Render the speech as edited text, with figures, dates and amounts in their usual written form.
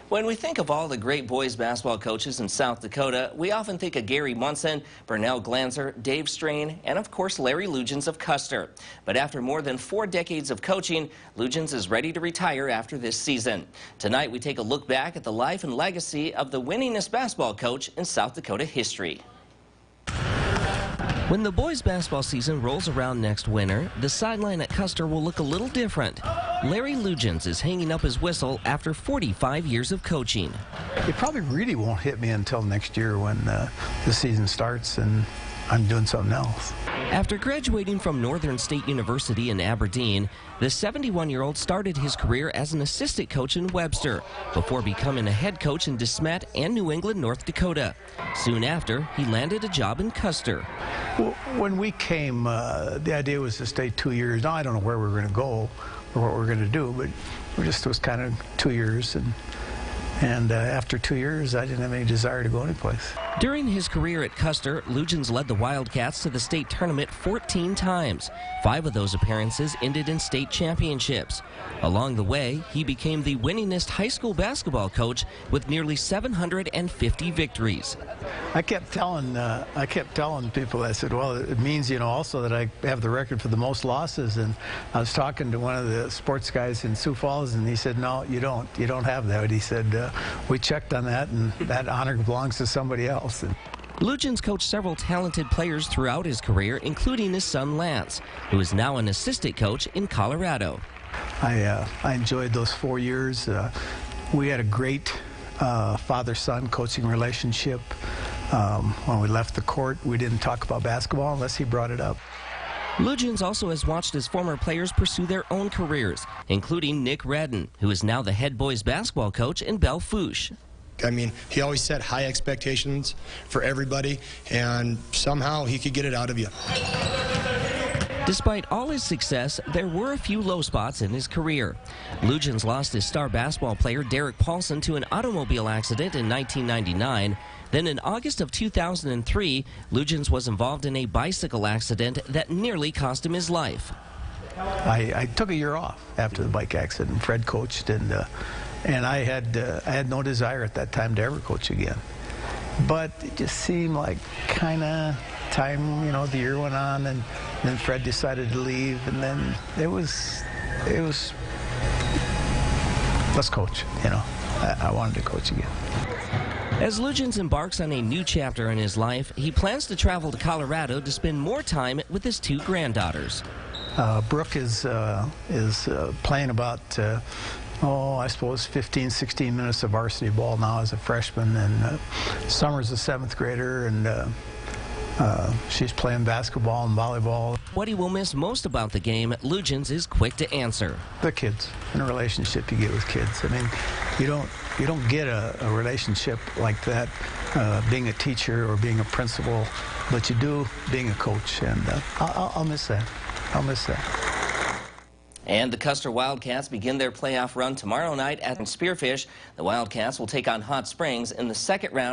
When we think of all the great boys basketball coaches in South Dakota, we often think of Gary Munson, Burnell Glanzer, Dave Strain, and of course Larry Luitjens of Custer. But after more than 4 decades of coaching, Luitjens is ready to retire after this season. Tonight we take a look back at the life and legacy of the winningest basketball coach in South Dakota history. When the boys basketball season rolls around next winter, the sideline at Custer will look a little different. Larry Luitjens is hanging up his whistle after 45 years of coaching. It probably really won't hit me until next year when the season starts and I'm doing something else. After graduating from Northern State University in Aberdeen, the 71-year-old started his career as an assistant coach in Webster before becoming a head coach in De Smet and New England, North Dakota. Soon after, he landed a job in Custer. Well, when we came, the idea was to stay 2 years. Now, I don't know where we're going to go or what we're going to do, but it was kind of 2 years. And after 2 years, I didn't have any desire to go anyplace. During his career at Custer, Luitjens led the Wildcats to the state tournament 14 times. 5 of those appearances ended in state championships. Along the way, he became the winningest high school basketball coach with nearly 750 victories. I kept telling people, I said, well, it means, also that I have the record for the most losses. And I was talking to one of the sports guys in Sioux Falls, and he said, no, you don't have that. He said, we checked on that, and that honor belongs to somebody else. Luitjens coached several talented players throughout his career, including his son Lance, who is now an assistant coach in Colorado. I enjoyed those 4 years. We had a great father-son coaching relationship. When we left the court, we didn't talk about basketball unless he brought it up. Luitjens also has watched his former players pursue their own careers, including Nick Redden, who is now the head boys basketball coach in Belle Fourche. I mean, he always set high expectations for everybody, and somehow he could get it out of you. Despite all his success, there were a few low spots in his career. Luitjens lost his star basketball player Derek Paulson to an automobile accident in 1999. Then in August of 2003, Luitjens was involved in a bicycle accident that nearly cost him his life. I took a year off after the bike accident. Fred coached, and I had no desire at that time to ever coach again. But it just seemed like kind of time, the year went on, and then Fred decided to leave, and then it was let's coach, I wanted to coach again. As Luitjens embarks on a new chapter in his life, he plans to travel to Colorado to spend more time with his 2 granddaughters. Brooke is playing about, I suppose 15, 16 minutes of varsity ball now as a freshman, and Summer's a 7th grader, and she's playing basketball and volleyball. What he will miss most about the game, Luitjens is quick to answer. The kids, and a relationship you get with kids. I mean, you don't get a relationship like that being a teacher or being a principal, but you do being a coach, and I'll miss that. I'll miss that. And the Custer Wildcats begin their playoff run tomorrow night at Spearfish. The Wildcats will take on Hot Springs in the 2nd round.